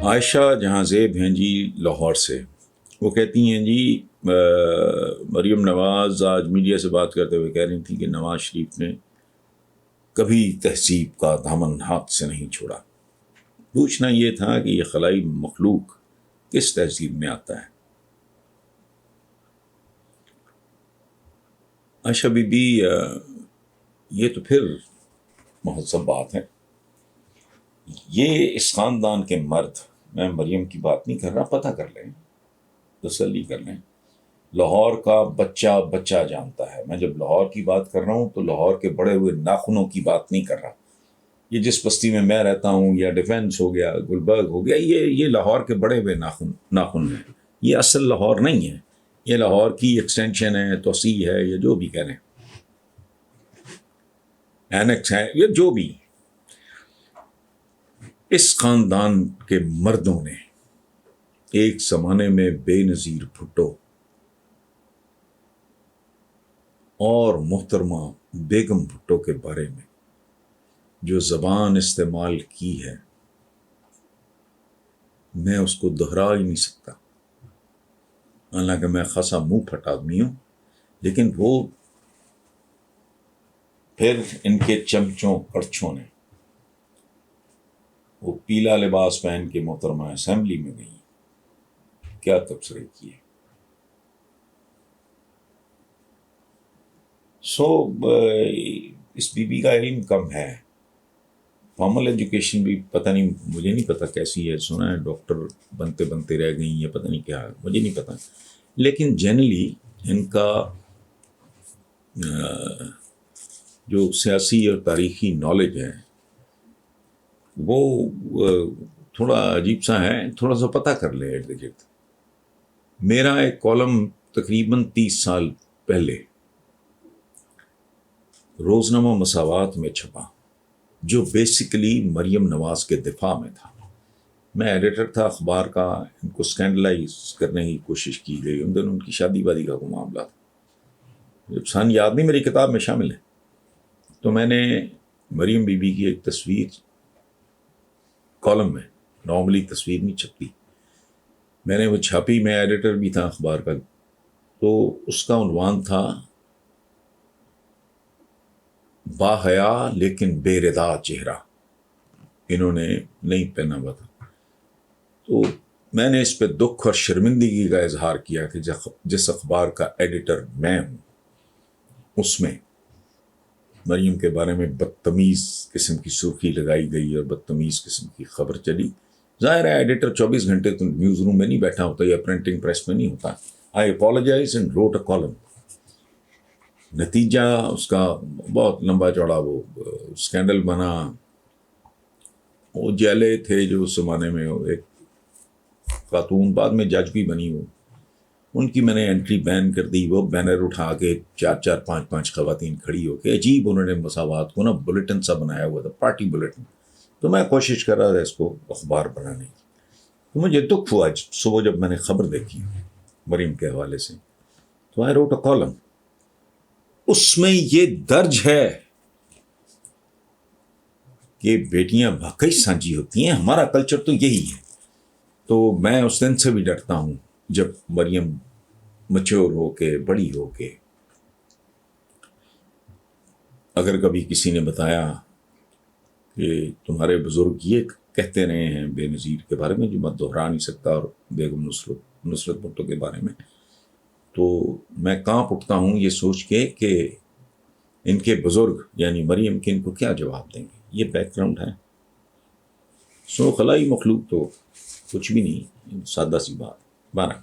عائشہ جہاں زیب ہیں جی لاہور سے، وہ کہتی ہیں جی مریم نواز آج میڈیا سے بات کرتے ہوئے کہہ رہی تھیں کہ نواز شریف نے کبھی تہذیب کا دامن ہاتھ سے نہیں چھوڑا۔ پوچھنا یہ تھا کہ یہ خلائی مخلوق کس تہذیب میں آتا ہے؟ عائشہ بی بی یہ تو پھر مہذب بات ہے۔ یہ اس خاندان کے مرد، میں مریم کی بات نہیں کر رہا، پتہ کر لیں، تسلی کر لیں، لاہور کا بچہ بچہ جانتا ہے۔ میں جب لاہور کی بات کر رہا ہوں تو لاہور کے بڑے ہوئے ناخنوں کی بات نہیں کر رہا۔ یہ جس بستی میں رہتا ہوں، یا ڈیفینس ہو گیا، گلبرگ ہو گیا، یہ لاہور کے بڑے ہوئے ناخن ہیں۔ یہ اصل لاہور نہیں ہے، یہ لاہور کی ایکسٹینشن ہے، توسیع ہے، یا جو بھی کہہ رہے ہیں، اینکس ہے، یا جو بھی۔ اس خاندان کے مردوں نے ایک زمانے میں بے نظیر بھٹو اور محترمہ بیگم بھٹو کے بارے میں جو زبان استعمال کی ہے، میں اس کو دہرا ہی نہیں سکتا۔ حالانکہ میں خاصا منہ پھٹ آدمی ہوں، لیکن وہ پھر ان کے چمچوں کڑچھوں نے وہ پیلا لباس پہن کے محترمہ اسمبلی میں گئی، کیا تبصرے کیے۔ اس بی بی کا علم کم ہے، فارمل ایجوکیشن بھی پتہ نہیں، مجھے نہیں پتہ کیسی ہے، سنا ہے ڈاکٹر بنتے بنتے رہ گئی، یا پتہ نہیں کیا ہے، مجھے نہیں پتہ، لیکن جنرلی ان کا جو سیاسی اور تاریخی نالج ہے وہ تھوڑا عجیب سا ہے، تھوڑا سا پتہ کر لے ارد گرد۔ میرا ایک کالم تقریباً 30 سال پہلے روزنامہ مساوات میں چھپا، جو بیسیکلی مریم نواز کے دفاع میں تھا۔ میں ایڈیٹر تھا اخبار کا، ان کو سکینڈلائز کرنے کی کوشش کی گئی، ان دنوں ان کی شادی وادی کا کوئی معاملہ تھا، جب سن یاد نہیں، میری کتاب میں شامل ہے۔ تو میں نے مریم بی بی کی ایک تصویر کالم میں، نارملی تصویر نہیں چھپتی، میں نے وہ چھاپی، میں ایڈیٹر بھی تھا اخبار کا، تو اس کا عنوان تھا باحیا لیکن بے ردا چہرہ، انہوں نے نہیں پہنا ہوا تھا۔ تو میں نے اس پہ دکھ اور شرمندگی کا اظہار کیا کہ جس اخبار کا ایڈیٹر میں ہوں، اس میں مریم کے بارے میں بدتمیز قسم کی سرخی لگائی گئی اور بدتمیز قسم کی خبر چلی۔ ظاہر ہے ایڈیٹر 24 گھنٹے تو نیوز روم میں نہیں بیٹھا ہوتا یا پرنٹنگ پریس میں نہیں ہوتا۔ I apologise and wrote a column. نتیجہ اس کا بہت لمبا چوڑا وہ اسکینڈل بنا۔ وہ جیلے تھے جو اس زمانے میں، ایک خاتون بعد میں جج بھی بنی، وہ ان کی میں نے انٹری بین کر دی۔ وہ بینر اٹھا کے 4 5 خواتین کھڑی ہو کے عجیب انہوں نے مساوات کو نا بلیٹن سا بنایا ہوا تھا، پارٹی بلیٹن۔ تو میں کوشش کر رہا تھا اس کو اخبار بنانے کی، تو مجھے دکھ ہوا صبح جب میں نے خبر دیکھی مریم کے حوالے سے، تو آئی روٹ اے کالم۔ اس میں یہ درج ہے کہ بیٹیاں واقعی سانجی ہوتی ہیں، ہمارا کلچر تو یہی ہے۔ تو میں اس دن سے بھی ڈرتا ہوں جب مریم میچور ہو کے، بڑی ہو کے، اگر کبھی کسی نے بتایا کہ تمہارے بزرگ یہ کہتے رہے ہیں بے نظیر کے بارے میں، جو میں دہرا نہیں سکتا، اور بیگم نصرت بھٹو کے بارے میں، تو میں کانپ اٹھتا ہوں یہ سوچ کے کہ ان کے بزرگ یعنی مریم کے ان کو کیا جواب دیں گے۔ یہ بیک گراؤنڈ ہے۔ خلائی مخلوق تو کچھ بھی نہیں، سادہ سی بات۔ 12